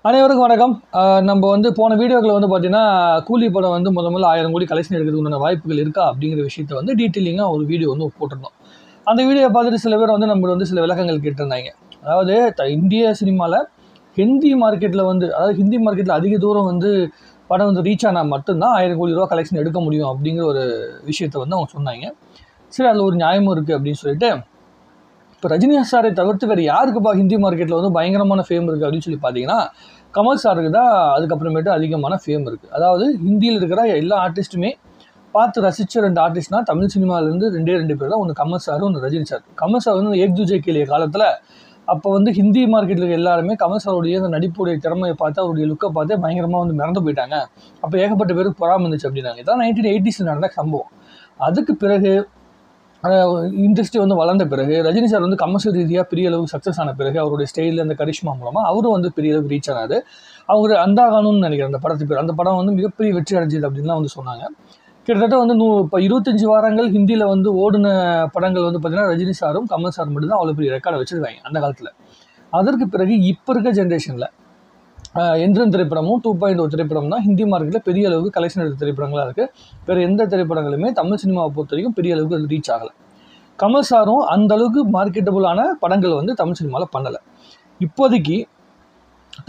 அனைவருக்கும் வணக்கம். நம்ம போன வீடியோக்களை பார்த்தீங்கன்னா கூலி படம் முதல்ல 1000 கோடி கலெக்ஷன் எடுக்கிறதுக்கு வாய்ப்புகள் இருக்கா அப்படிங்கிற விஷயத்தை டீட்டெயிலிங்காக ஒரு வீடியோ போட்டிருந்தோம். அந்த வீடியோ பார்த்துட்டு சில பேர் நம்ம சில விளக்கங்கள் கேட்டிருந்தாங்க. அதாவது இந்திய சினிமாவில் ஹிந்தி மார்க்கெட்டில் அதாவது ஹிந்தி மார்க்கெட்டில் அதிக தூரம் படம் ரீச் ஆனால் மட்டும்தான் 1000 கோடி ரூபா கலெக்ஷன் எடுக்க முடியும் அப்படிங்கிற ஒரு விஷயத்தை அவங்க சொன்னாங்க. சரி, அதில் ஒரு நியாயமும் இருக்குது அப்படின்னு சொல்லிட்டு, இப்போ ரஜினி சாரை தவிர்த்து வேறு யாருக்குப்பா ஹிந்தி மார்க்கெட்டில் பயங்கரமான ஃபேம் இருக்குது அப்படின்னு சொல்லி பார்த்தீங்கன்னா கமல் சாருக்கு தான் அதுக்கப்புறமேட்டு அதிகமான ஃபேம் இருக்குது. அதாவது ஹிந்தியில் இருக்கிற எல்லா ஆர்டிஸ்ட்டுமே பார்த்து ரசித்த 2 ஆர்டிஸ்ட்னால் தமிழ் சினிமாவிலேருந்து 2 பேர் தான். ஒன்று கமல் சார், ஒன்று ரஜினி சார். கமல் சார் ஏக் தூஜே கேலிய காலத்தில் அப்போ ஹிந்தி மார்க்கெட்டில் இருக்க எல்லாருமே கமல் சாருடைய அந்த நடிப்புடைய திறமையை பார்த்து அவருடைய லுக்கை பார்த்து பயங்கரமாக மிரண்டு போயிட்டாங்க. அப்போ ஏகப்பட்ட பேருக்கு பொறாம இருந்துச்சு அப்படின்னாங்க. இதான் 1980s நடந்த சம்பவம். அதுக்கு பிறகு இண்டஸ்ட்ரி வளர்ந்த பிறகு ரஜினி சார் கமர்ஷியல் ரீதியாக பெரிய அளவுக்கு சக்ஸஸ் ஆன பிறகு அவருடைய ஸ்டைலில் அந்த கரிஷ்மா மூலமாக அவரும் பெரிய அளவுக்கு ரீச் ஆனார். அவர் அந்தாகானுன்னு நினைக்கிறேன் அந்த படத்துக்கு பேர். அந்த படம் மிகப்பெரிய வெற்றி அடைஞ்சது அப்படின்லாம் சொன்னாங்க. கிட்டத்தட்ட இப்போ 25 வாரங்கள் ஹிந்தியில் ஓடின படங்கள் பார்த்தீங்கன்னா ரஜினி சாரும் கமல் சார் மட்டும் தான் அவ்வளோ பெரிய ரெக்கார்டை வச்சுருக்காங்க அந்த காலத்தில். அதற்கு பிறகு இப்போ இருக்க ஜென்ரேஷனில் எந்திரன் திரைப்படமும் 2.0 திரைப்படம் தான் ஹிந்தி மார்க்கெட்டில் பெரிய அளவுக்கு கலெக்ஷன் எடுத்த திரைப்படங்களாக இருக்குது. வேறு எந்த திரைப்படங்களுமே தமிழ் சினிமாவை பொறுத்த வரைக்கும் பெரிய அளவுக்கு அது ரீச் ஆகலை. கமல் சாரும் அந்த அளவுக்கு மார்க்கெட்டபுளான படங்கள் தமிழ் சினிமாவில் பண்ணலை. இப்போதைக்கு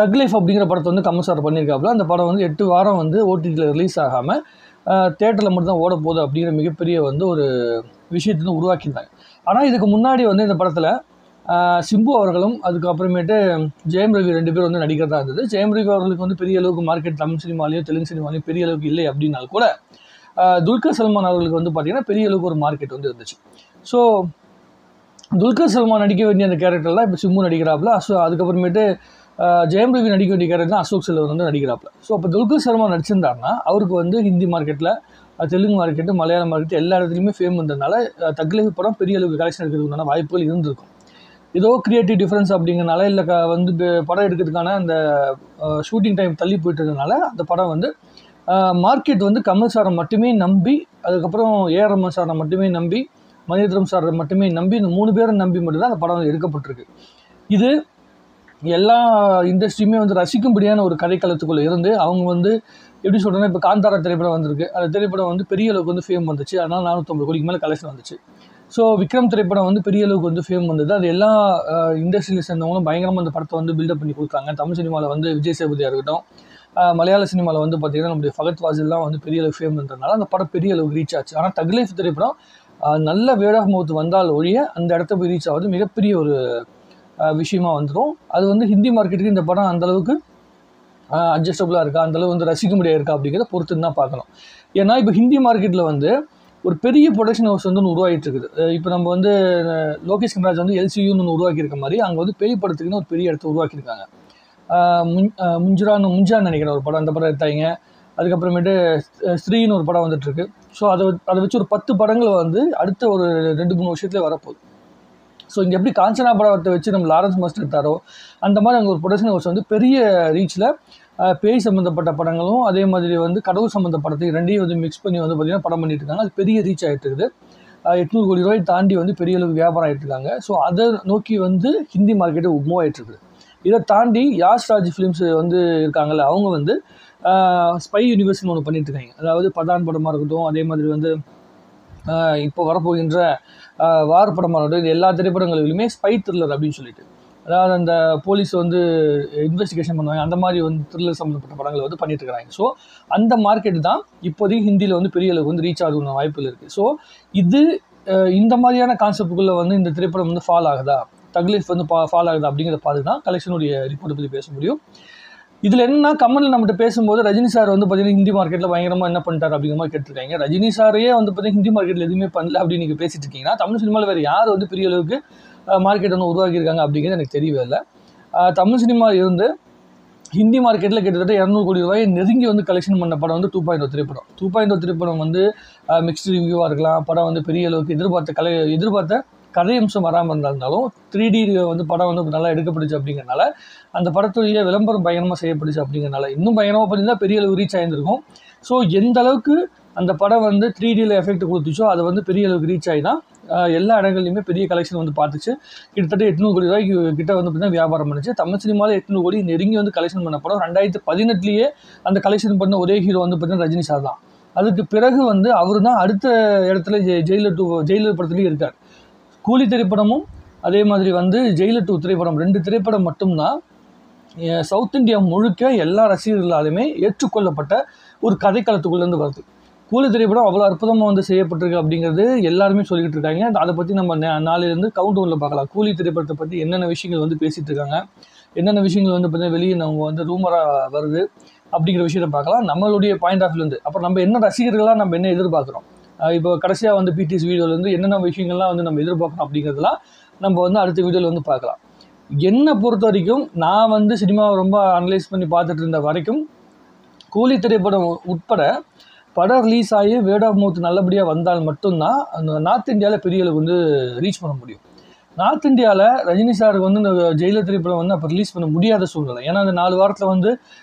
தக் லைஃப் அப்படிங்கிற படத்தை கமல் சார் பண்ணியிருக்காப்புல. அந்த படம் 8 வாரம் ஓடிடியில் ரிலீஸ் ஆகாமல் தேட்டரில் மட்டும்தான் ஓட போகுது அப்படிங்கிற மிகப்பெரிய ஒரு விஷயத்தை உருவாக்கியிருந்தாங்க. ஆனால் இதுக்கு முன்னாடி இந்த படத்தில் சிம்பு அவர்களும் அதுக்கப்புறமேட்டு ஜெயம் ரவி 2 பேர் நடிக்கிறதா இருந்தது. ஜெயம் ரவி அவர்களுக்கு பெரிய அளவுக்கு மார்க்கெட் தமிழ் சினிமாலையும் தெலுங்கு சினிமாலையும் பெரிய அளவுக்கு இல்லை அப்படின்னாலும் கூட துல்கர் சல்மான் அவர்களுக்கு பார்த்தீங்கன்னா பெரிய அளவுக்கு ஒரு மார்க்கெட் இருந்துச்சு. ஸோ துல்கர் சல்மான் நடிக்க வேண்டிய அந்த கேரக்டர்லாம் இப்போ சிம்பு நடிக்கிறாப்புல. அதுக்கப்புறமேட்டு ஜெயம் ரவி நடிக்க வேண்டிய கேரக்டர் தான் அசோக் செல்வர் நடிக்கிறாப்புல. ஸோ அப்போ துல்கர் சல்மான் நடிச்சிருந்தாருன்னா அவருக்கு ஹிந்தி மார்க்கெட்டில் தெலுங்கு மார்க்கெட்டு மலையாள மார்க்கெட்டு எல்லா இடத்துலையுமே ஃபேம் வந்ததுனால தக் லைஃப் படம் பெரிய அளவுக்கு கலெக்ஷன் எடுக்கிறதுக்கான வாய்ப்புகள் இருந்திருக்கும். ஏதோ கிரியேட்டிவ் டிஃப்ரென்ஸ் அப்படிங்கிறனால இல்லை படம் எடுக்கிறதுக்கான அந்த ஷூட்டிங் டைம் தள்ளி போயிட்டு இருந்ததுனால அந்த படம் மார்க்கெட் கமல் சாரை மட்டுமே நம்பி, அதுக்கப்புறம் ஏஆர் ரஹ்மான் சாரை மட்டுமே நம்பி, மணிரத்னம் சாரை மட்டுமே நம்பி, இந்த 3 பேரை நம்பி மட்டும்தான் அந்த படம் எடுக்கப்பட்டிருக்கு. இது எல்லா இண்டஸ்ட்ரியுமே ரசிக்கும்படியான ஒரு கதைக்களத்துக்குள்ளே இருந்து அவங்க எப்படி சொல்கிறேன்னா, இப்போ காந்தாரா திரைப்படம் வந்திருக்கு. அந்த திரைப்படம் பெரிய அளவுக்கு ஃபேம் வந்துச்சு. அதனால் 450 கோடிக்கு மேலே கலெக்ஷன் வந்துச்சு. ஸோ விக்ரம் திரைப்படம் பெரிய அளவுக்கு ஃபேம் வந்தது. அது எல்லா இண்டஸ்ட்ரியில் சேர்ந்தவங்களும் பயங்கரமாக அந்த படத்தை பில்டப் பண்ணி கொடுத்தாங்க. தமிழ் சினிமாவில் விஜய் சேதுபதியாக இருக்கட்டும், மலையாள சினிமாவில் பார்த்தீங்கன்னா நம்முடைய ஃபகத் ஃபாசில்லாம் பெரிய அளவுக்கு ஃபேம் வந்ததுனால அந்த படம் பெரிய அளவுக்கு ரீச் ஆச்சு. ஆனால் தக் லைஃப் திரைப்படம் நல்ல வேர்ட் ஆஃப் மவுத் வந்தால் ஒழிய அந்த இடத்த போய் ரீச் ஆகுது மிகப்பெரிய ஒரு விஷயமா வந்துடும். அது ஹிந்தி மார்க்கெட்டுக்கு இந்த படம் அந்தளவுக்கு அட்ஜஸ்டபுளாக இருக்கா, அந்தளவு ரசிக்க முடியாது இருக்கா அப்படிங்கிறத பொறுத்துன்னு தான் பார்க்கணும். ஏன்னா இப்போ ஹிந்தி மார்க்கெட்டில் ஒரு பெரிய ப்ரொடக்ஷன் ஹவுஸ் உருவாகிட்டு இருக்குது. இப்போ நம்ம லோகேஷ் கனராஜ் எல்சியூன்னு உருவாக்கியிருக்க மாதிரி அங்கே பேய் படத்துக்குன்னு ஒரு பெரிய இடத்த உருவாக்கியிருக்காங்க. முஞ்சான்னு நினைக்கிறேன் ஒரு படம், அந்த படம் எடுத்தாங்க. அதுக்கப்புறமேட்டு ஸ்ரீன்னு ஒரு படம் வந்துட்டுருக்கு. ஸோ அதை வச்சு ஒரு 10 படங்கள் அடுத்த ஒரு 2-3 வருஷத்துலேயே வரப்போகுது. ஸோ இங்கே எப்படி காஞ்சனா படத்தை வச்சு நம்ம லாரன்ஸ் மாஸ்டர் எடுத்தாரோ அந்த மாதிரி அங்கே ஒரு ப்ரொடக்ஷன் ஹவுஸ் பெரிய ரீச்சில் பேய் சம்மந்தப்பட்ட படங்களும் அதே மாதிரி கடவுள் சம்மந்தப்படத்தை 2ஐயும் மிக்ஸ் பண்ணி பார்த்திங்கன்னா படம் பண்ணிட்டு இருக்காங்க. அது பெரிய ரீச் ஆகிட்டு இருக்குது. 800 கோடி ரூபாய் தாண்டி பெரிய அளவுக்கு வியாபாரம் ஆகிட்டு இருக்காங்க. ஸோ அதை நோக்கி ஹிந்தி மார்க்கெட்டு மூவ் ஆகிட்டு இருக்குது. இதை தாண்டி யாஷ் ராஜ் ஃபிலிம்ஸ் இருக்காங்கல்ல, அவங்க ஸ்பை யூனிவர்ஸ்னு ஒன்று பண்ணிட்டு இருக்காங்க. அதாவது பதான் படமாக இருக்கட்டும், அதே மாதிரி இப்போ வரப்போகின்ற வார் படமாக இருக்கட்டும், இது எல்லா திரைப்படங்களிலுமே ஸ்பை த்ரில்லர் அப்படின்னு சொல்லிட்டு, அதாவது அந்த போலீஸ் இன்வெஸ்டிகேஷன் பண்ணுவாங்க, அந்த மாதிரி த்ரில்லர் சம்மந்தப்பட்ட படங்களை பண்ணிட்டு இருக்கிறாங்க. ஸோ அந்த மார்க்கெட் தான் இப்போதைக்கு ஹிந்தியில் பெரிய அளவுக்கு ரீச் ஆகுதுன்னு வாய்ப்புகள் இருக்குது. ஸோ இது இந்த மாதிரியான கான்செப்டுக்குள்ளே இந்த திரைப்படம் ஃபால் ஆகுதா, தக் லைஃப் ஃபால் ஆகுதா அப்படிங்கிறத பார்த்து தான் கலெக்ஷனுடைய ரிப்போர்ட்டை பற்றி பேச முடியும். இதில் என்னன்னா, கமலில் நம்மகிட்ட பேசும்போது ரஜினி சார் பார்த்தீங்கன்னா ஹிந்தி மார்க்கெட்டில் பயங்கரமாக என்ன பண்ணிட்டார் அப்படிங்கிற மாதிரி கேட்டிருக்காங்க. ரஜினி சாரையே பார்த்தீங்கன்னா ஹிந்தி மார்க்கெட்டில் எதுவுமே பண்ணல அப்படின்னு நீங்கள் பேசிட்டு இருக்கீங்கன்னா, தமிழ் சினிமாவில் வேறு யார் பெரிய அளவுக்கு மார்க்கெட் உருவாக்கியிருக்காங்க அப்படிங்கிறது எனக்கு தெரியவே இல்லை. தமிழ் சினிமாவில் இருந்து ஹிந்தி மார்க்கெட்டில் கிட்டத்தட்ட 200 கோடி ரூபாய் நெருங்கி கலெக்ஷன் பண்ண படம் 2.0 திரைப்படம். 2.0 திரைப்படம் மிக்ஸ்டு ரிவ்யூவாக இருக்கலாம். படம் பெரிய அளவுக்கு எதிர்பார்த்த கதை அம்சம் வராமல் இருந்தாலும் 3D படம் நல்லா எடுக்கப்பட்டுச்சு அப்படிங்கிறனால அந்த படத்துடைய விளம்பரம் பயங்கரமாக செய்யப்பட்டுச்சு அப்படிங்கிறனால இன்னும் பயங்கரமாக பண்ணியிருந்தால் பெரிய அளவு ரீச் ஆகியிருந்திருக்கும். ஸோ எந்த அளவுக்கு அந்த படம் 3Dயில் எஃபெக்ட் கொடுத்துச்சோ அது பெரிய அளவுக்கு ரீச் ஆகி தான் எல்லா இடங்கள்லையுமே பெரிய கலெக்ஷன் வந்து பார்த்துச்சு. கிட்டத்தட்ட 800 கோடி ரூபாய்க்கு கிட்ட வந்து பார்த்தீங்கன்னா வியாபாரம் பண்ணுச்சு. தமிழ் சினிமாவில் 800 கோடி நெருங்கி வந்து கலெக்ஷன் பண்ண படம் 2018 அந்த கலெக்ஷன் பண்ண ஒரே ஹீரோ வந்து பார்த்தீங்கன்னா ரஜினி சார் தான். அதுக்கு பிறகு வந்து அவர் தான் அடுத்த இடத்துல ஜெயிலர் படத்துலேயும் இருக்கார். கூலி திரைப்படமும் அதே மாதிரி வந்து ஜெயிலர் 2 திரைப்படம் 2 திரைப்படம் மட்டும்தான் சவுத் இந்தியா முழுக்க எல்லா ரசிகர்களாலுமே ஏற்றுக்கொள்ளப்பட்ட ஒரு கதைக்களத்துக்குள்ளேருந்து வருது. கூலி திரைப்படம் அவ்வளோ அற்புதமாக வந்து செய்யப்பட்டிருக்கு அப்படிங்கிறது எல்லாருமே சொல்லிக்கிட்டு இருக்காங்க. அதை பற்றி நம்ம நாளையிலேருந்து கவுண்ட் டவுனில் பார்க்கலாம். கூலி திரைப்படத்தை பற்றி என்னென்ன விஷயங்கள் வந்து பேசிகிட்டு இருக்காங்க, என்னென்ன விஷயங்கள் வந்து பார்த்தீங்கன்னா வெளியே நம்ம வந்து ரூமராக வருது அப்படிங்கிற விஷயத்தை பார்க்கலாம் நம்மளுடைய பாயிண்ட் ஆஃப் வியூலேருந்து. அப்புறம் நம்ம என்ன ரசிகர்களாக நம்ம என்ன எதிர்பார்க்குறோம், இப்போ கடைசியாக வந்து பிடிஎஸ் வீடியோலேருந்து என்னென்ன விஷயங்கள்லாம் வந்து நம்ம எதிர்பார்க்குறோம் அப்படிங்கிறதுலாம் நம்ம வந்து அடுத்த வீடியோவில் வந்து பார்க்கலாம். என்னை பொறுத்த வரைக்கும் நான் வந்து சினிமாவை ரொம்ப அனலைஸ் பண்ணி பார்த்துட்டு இருந்த வரைக்கும் கூலி திரைப்படம் உட்பட படம் ரிலீஸ் ஆகி வேர்ட் ஆஃப் மவுத் நல்லபடியாக வந்தால் மட்டும்தான் அந்த நார்த் இந்தியாவில் பெரிய அளவுக்கு வந்து ரீச் பண்ண முடியும். நார்த் இந்தியாவில் ரஜினி சாருக்கு வந்து இந்த ஜெயிலர் திரைப்படம் வந்து அப்போ ரிலீஸ் பண்ண முடியாத சூழ்நிலை. ஏன்னா அந்த 4 வாரத்தில் வந்து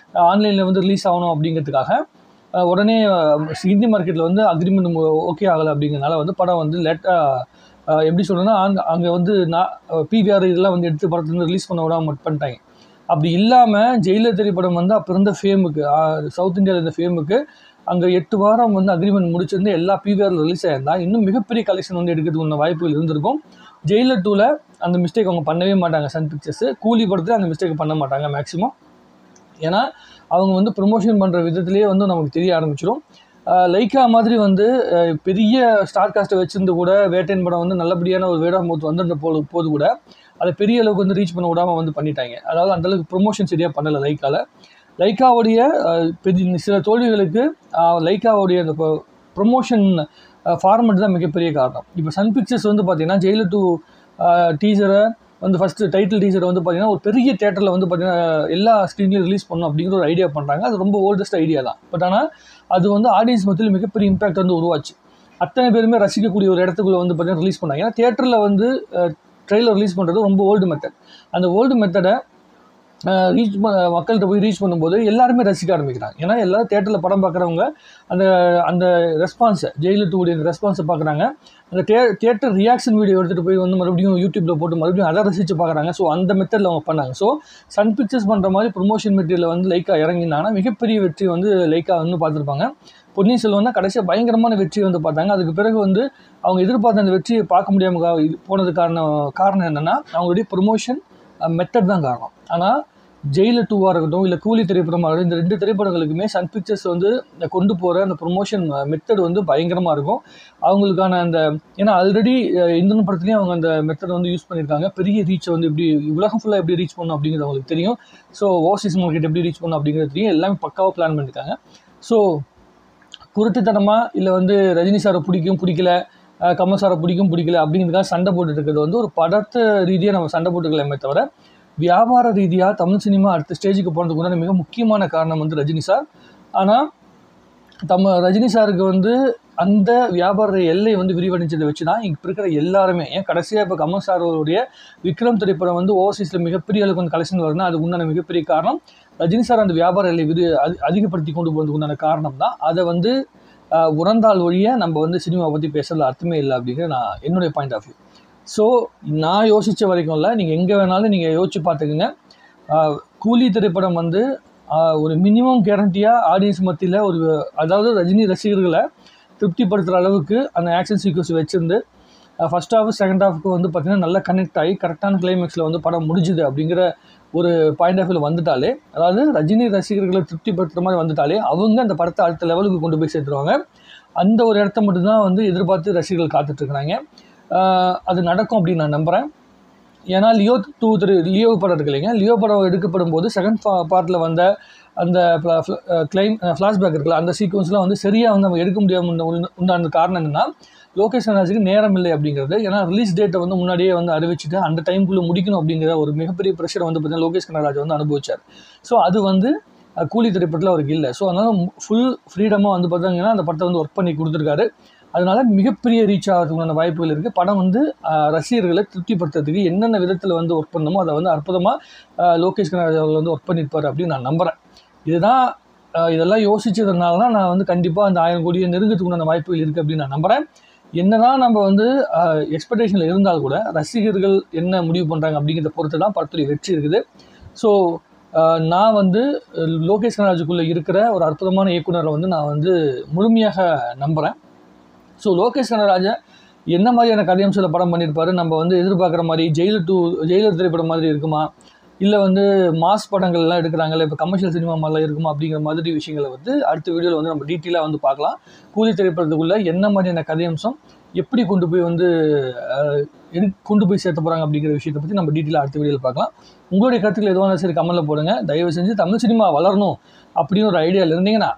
ஆன்லைனில் வந்து ரிலீஸ் ஆகணும் அப்படிங்கிறதுக்காக உடனே ஹிந்தி மார்க்கெட்டில் வந்து அக்ரிமெண்ட் ஓகே ஆகலை அப்படிங்கிறதுனால வந்து படம் வந்து லேட்டாக எப்படி சொல்கிறேன்னா அங்கே வந்து பிவிஆர் இதெல்லாம் வந்து எடுத்து படத்தை வந்து ரிலீஸ் பண்ண விடாமல் பண்ணிட்டாங்க. அப்படி இல்லாமல் ஜெயிலர் திரைப்படம் வந்து அப்போ இருந்த ஃபேமுக்கு சவுத் இந்தியாவில் இருந்த ஃபேமுக்கு அங்கே 8 வாரம் வந்து அக்ரிமெண்ட் முடிச்சிருந்து எல்லா பிவிஆரில் ரிலீஸ் ஆயிருந்தால் இன்னும் மிகப்பெரிய கலெக்ஷன் வந்து எடுக்கிறதுக்கு வாய்ப்புகள் இருந்திருக்கும். ஜெயிலர் 2ல் அந்த மிஸ்டேக் அவங்க பண்ணவே மாட்டாங்க. சன் பிக்சர்ஸ் கூலி படத்தில் அந்த மிஸ்டேக் பண்ண மாட்டாங்க மேக்ஸிமம். ஏன்னா அவங்க வந்து ப்ரொமோஷன் பண்ணுற விதத்துலேயே வந்து நமக்கு தெரிய ஆரம்பிச்சிடும். லைக்கா மாதிரி வந்து பெரிய ஸ்டார் காஸ்ட்டை வச்சிருந்து கூட வேட்டையன் படம் வந்து நல்லபடியான ஒரு வேர்ட் ஆஃப் மவுத் வந்திருந்த போது கூட அதை பெரிய அளவுக்கு வந்து ரீச் பண்ண விடாமல் வந்து பண்ணிட்டாங்க. அதாவது அந்தளவுக்கு ப்ரொமோஷன் சரியாக பண்ணலை லைக்காவில். லைக்காவுடைய சில தோல்விகளுக்கு லைக்காவுடைய அந்த ப்ரொமோஷன் ஃபார்மெட் தான் மிகப்பெரிய காரணம். இப்போ சன் பிக்சர்ஸ் வந்து பார்த்திங்கன்னா ஜெயிலர் 2 டீசரை வந்து ஃபஸ்ட்டு டைட்டில் டீசரை வந்து பார்த்திங்கன்னா ஒரு பெரிய தேட்டரில் வந்து பார்த்திங்கன்னா எல்லா ஸ்க்ரீன்லையும் ரிலீஸ் பண்ணணும் அப்படிங்கிற ஒரு ஐடியா பண்ணுறாங்க. அது ரொம்ப ஓல்டஸ்ட் ஐடியா தான். பட் ஆனால் அது வந்து ஆடியன்ஸ் மத்தியில் மிகப்பெரிய இம்பாக்ட் வந்து உருவாச்சு. அத்தனை பேருமே ரசிக்கக்கூடிய ஒரு இடத்துக்குள்ளே வந்து பார்த்திங்கன்னா ரிலீஸ் பண்ணாங்க. ஏன்னா தேட்டரில் வந்து ட்ரெய்லர் ரிலீஸ் பண்ணுறது ரொம்ப ஓல்டு மெத்தட். அந்த ஓல்டு மெத்தடை மக்கள்கிட்ட போய் ரீச் பண்ணும்போது எல்லாருமே ரசிக்க ஆரம்பிக்கிறாங்க. ஏன்னா எல்லாரும் தேட்டரில் படம் பார்க்குறவங்க அந்த ரெஸ்பான்ஸை ஜெயிலர் 2 அந்த ரெஸ்பான்ஸை பார்க்குறாங்க. அந்த தேட்டர் ரியாக்ஷன் வீடியோ எடுத்துகிட்டு போய் வந்து மறுபடியும் யூடியூப்பில் போட்டு மறுபடியும் அதை ரசித்து பார்க்குறாங்க. ஸோ அந்த மெத்தடில் அவங்க பண்ணாங்க. ஸோ சன் பிக்சர்ஸ் பண்ணுற மாதிரி ப்ரொமோஷன் மெட்டீரியல் வந்து லைக்கா இறங்கினாங்கன்னா மிகப்பெரிய வெற்றி வந்து லைக்கா வந்து பார்த்துருப்பாங்க. பொன்னியின் செல்வன் கடைசியாக பயங்கரமான வெற்றி வந்து பார்த்தாங்க. அதுக்கு பிறகு வந்து அவங்க எதிர்பார்த்த அந்த வெற்றியை பார்க்க முடியாமல் போனது காரணம் என்னென்னா அவங்களுடைய ப்ரொமோஷன் மெத்தட் தான் காரணம். ஆனால் ஜெயிலர் 2 இருக்கட்டும் இல்லை கூலி திரைப்படமாக இருக்கட்டும், இந்த 2 திரைப்படங்களுக்குமே சன் பிக்சர்ஸ் வந்து கொண்டு போகிற அந்த ப்ரொமோஷன் மெத்தட் வந்து பயங்கரமாக இருக்கும். அவங்களுக்கான அந்த ஏன்னா ஆல்ரெடி இந்தியன் படத்துலேயும் அவங்க அந்த மெத்தட் வந்து யூஸ் பண்ணியிருக்காங்க. பெரிய ரீச்சை வந்து எப்படி உலகம் ஃபுல்லாக எப்படி ரீச் பண்ணணும் அப்படிங்கிறது அவங்களுக்கு தெரியும். ஸோ ஓவர்சீஸ் மார்க்கெட் எப்படி ரீச் பண்ணணும் அப்படிங்கிறது தெரியும். எல்லாமே பக்காவாக பிளான் பண்ணியிருக்காங்க. ஸோ குருட்டுத்தனமாக இல்லை வந்து ரஜினி சாரை பிடிக்கல, கமல் சாரை பிடிக்கல அப்படிங்கிறதுக்காக சண்டை போட்டுட்டு இருக்கிறது வந்து ஒரு படத்தை ரீதியாக நம்ம சண்டை போட்டுக்கலாமே தவிர வியாபார ரீதியாக தமிழ் சினிமா அடுத்த ஸ்டேஜுக்கு போனதுக்கு உண்டான மிக முக்கியமான காரணம் வந்து ரஜினி சார். ஆனால் ரஜினி சாருக்கு வந்து அந்த வியாபார எல்லை வந்து விரிவடைஞ்சதை வச்சு தான் இப்போ இருக்கிற எல்லாருமே ஏன் கடைசியாக இப்போ கமல் சாரோடைய விக்ரம் திரைப்படம் வந்து ஓவர்சீஸில் மிகப்பெரிய அளவுக்கு வந்து கலெக்ஷன் வருதுன்னா அதுக்கு உண்டான மிகப்பெரிய காரணம் ரஜினி சார் அந்த வியாபார எல்லை அதிகப்படுத்தி கொண்டு போகிறதுக்கு உண்டான காரணம் தான். அதை வந்து உணர்ந்தால் ஒழிய நம்ம வந்து சினிமாவை பற்றி பேசுறதுல அர்த்தமே இல்லை அப்படிங்கிற என்னுடைய பாயிண்ட் ஆஃப் வியூ. ஸோ நான் யோசித்த வரைக்கும் இல்லை, நீங்கள் எங்கே வேணாலும் நீங்கள் யோசிச்சு பார்த்துக்குங்க. கூலி திரைப்படம் வந்து ஒரு மினிமம் கேரண்டியாக ஆடியன்ஸ் மத்தியில் அதாவது ரஜினி ரசிகர்களை திருப்திப்படுத்துகிற அளவுக்கு அந்த ஆக்ஷன் சீக்வன்ஸ் வச்சுருந்து ஃபஸ்ட் ஹாஃப் செகண்ட் ஹாஃப்க்கு வந்து பார்த்திங்கன்னா நல்லா கனெக்ட் ஆகி கரெக்டான கிளைமேக்ஸில் வந்து படம் முடிஞ்சுது அப்படிங்கிற ஒரு பாயிண்ட் ஆஃப் வியூவில் வந்துட்டாலே, அதாவது ரஜினி ரசிகர்களை திருப்திப்படுத்துகிற மாதிரி வந்துட்டாலே அவங்க அந்த படத்தை அடுத்த லெவலுக்கு கொண்டு போய் சேர்த்துருவாங்க. அந்த ஒரு இடத்த மட்டும்தான் வந்து எதிர்பார்த்து ரசிகர்கள் காத்துட்ருக்குறாங்க. அது நடக்கும் அப்படின்னு நான் நம்புகிறேன். ஏன்னா லியோ படம் இருக்கு இல்லைங்க, லியோ படம் எடுக்கப்படும் போது செகண்ட் பார்ட்டில் வந்த அந்த ஃப்ளாஷ்பேக் இருக்குல்ல, அந்த சீக்வன்ஸ்லாம் வந்து சரியாக வந்து நம்ம எடுக்க முடியாமல் உண்டான காரணம் என்னென்னா லோகேஷ் கனகராஜுக்கு நேரம் இல்லை அப்படிங்கிறது. ஏன்னா ரிலீஸ் டேட்டை வந்து முன்னாடியே வந்து அறிவிச்சுட்டு அந்த டைமுக்குள்ளே முடிக்கணும் அப்படிங்கிற ஒரு மிகப்பெரிய ப்ரெஷரை வந்து பார்த்தீங்கன்னா லோகேஷ் கனகராஜ் வந்து அனுபவிச்சார். ஸோ அது வந்து கூலி திரைப்படத்தில் அவருக்கு இல்லை. ஸோ அதனால் ஃபுல் ஃப்ரீடமாக வந்து பார்த்தாங்கன்னா அந்த படத்தை வந்து ஒர்க் பண்ணி கொடுத்துருக்காரு. அதனால மிகப்பெரிய ரீச் ஆகிறதுக்கான வாய்ப்புகள் இருக்குது. படம் வந்து ரசிகர்களை திருப்திப்படுத்துறதுக்கு என்னென்ன விதத்தில் வந்து ஒர்க் பண்ணணுமோ அதை வந்து அற்புதமாக லோகேஷ் கனகராஜ் அவர்கள் வந்து ஒர்க் பண்ணியிருப்பார் அப்படின்னு நான் நம்புகிறேன். இதெல்லாம் யோசிச்சதுனால தான் நான் வந்து கண்டிப்பாக அந்த 1000 கோடியை நெருங்கிறதுக்குண்டான வாய்ப்புகள் இருக்குது அப்படின்னு நான் நம்புகிறேன். என்னதான் நம்ம வந்து எக்ஸ்பெக்டேஷனில் இருந்தால் கூட ரசிகர்கள் என்ன முடிவு பண்ணுறாங்க அப்படிங்கிறத பொறுத்து தான் படத்துடைய வெற்றி இருக்குது. ஸோ நான் வந்து லோகேஷ் கனகராஜுக்குள்ளே இருக்கிற ஒரு அற்புதமான இயக்குனரை வந்து நான் வந்து முழுமையாக நம்புகிறேன். ஸோ லோகேஷ் கனகராஜன் என்ன மாதிரியான கதையம்சத்தில் படம் பண்ணியிருப்பாரு, நம்ம வந்து எதிர்பார்க்குற மாதிரி ஜெயிலர் திரைப்படம் மாதிரி இருக்குமா, இல்லை வந்து மாஸ் படங்கள்லாம் எடுக்கிறாங்கல்ல, இப்போ கமர்ஷியல் சினிமா மாதிரிலாம் இருக்குமா அப்படிங்கிற மாதிரி விஷயங்களை வந்து அடுத்த வீடியோவில் வந்து நம்ம டீட்டெயிலாக வந்து பார்க்கலாம். கூலி திரைப்படத்துக்குள்ளே என்ன மாதிரியான கதையம்சம் எப்படி கொண்டு போய் சேர்த்த போகிறாங்க அப்படிங்கிற விஷயத்தை பற்றி நம்ம டீட்டெயிலாக அடுத்த வீடியோவில் பார்க்கலாம். உங்களுடைய கருத்துக்கள் எதுவாக சரி கமெண்ட்டில் போடுங்க. தயவு செஞ்சு தமிழ் சினிமா வளரணும் அப்படின்னு ஒரு ஐடியாவில் இருந்தீங்கன்னா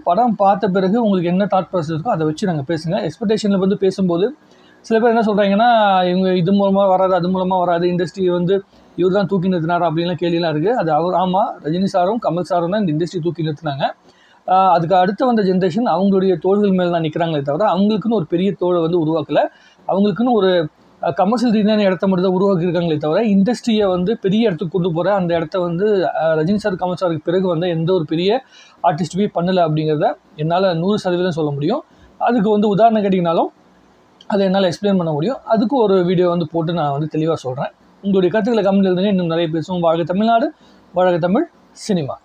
படம் பார்த்த பிறகு உங்களுக்கு என்ன தாட் ப்ராசஸ் இருக்கோ அதை வச்சு நாங்கள் பேசுங்க. எக்ஸ்பெக்டேஷனில் வந்து பேசும்போது சில பேர் என்ன சொல்கிறாங்கன்னா, இவங்க இது மூலமாக வராது, அது மூலமாக வராது, இண்டஸ்ட்ரி வந்து இவர் தான் தூக்கி நிறுத்தினார் அப்படின்லாம் கேள்வியெல்லாம் இருக்குது. அது ஆமாம், ரஜினி சாரும் கமல் சாரும் தான் இந்த இண்டஸ்ட்ரி தூக்கி நிறுத்தினாங்க. அதுக்கு அடுத்து வந்த ஜென்ரேஷன் அவங்களுடைய தோள்கள் மேலே தான் நிற்கிறாங்களே தவிர அவங்களுக்குன்னு ஒரு பெரிய தோளை வந்து உருவாக்கலை. அவங்களுக்குன்னு ஒரு கமர்ஷியல் ரீதியான இடத்த மட்டும் தான் உருவாக்கியிருக்காங்களே தவிர இண்டஸ்ட்ரியை வந்து பெரிய இடத்துக்கு கொண்டு போகிற அந்த இடத்த வந்து ரஜினி சார் கமல் சாருக்கு பிறகு வந்து எந்த ஒரு பெரிய ஆர்டிஸ்ட்டுமே பண்ணலை அப்படிங்கிறத என்னால் 100% சொல்ல முடியும். அதுக்கு வந்து உதாரணம் கேட்டிங்கனாலும் அதை என்னால் எக்ஸ்பிளைன் பண்ண முடியும். அதுக்கு ஒரு வீடியோ வந்து போட்டு நான் வந்து தெளிவாக சொல்கிறேன். உங்களுடைய கருத்துக்களை கமெண்ட் எழுதுங்க. இன்னும் நிறைய பேசுவோம். வாழ்க தமிழ்நாடு, வாழ்க தமிழ் சினிமா.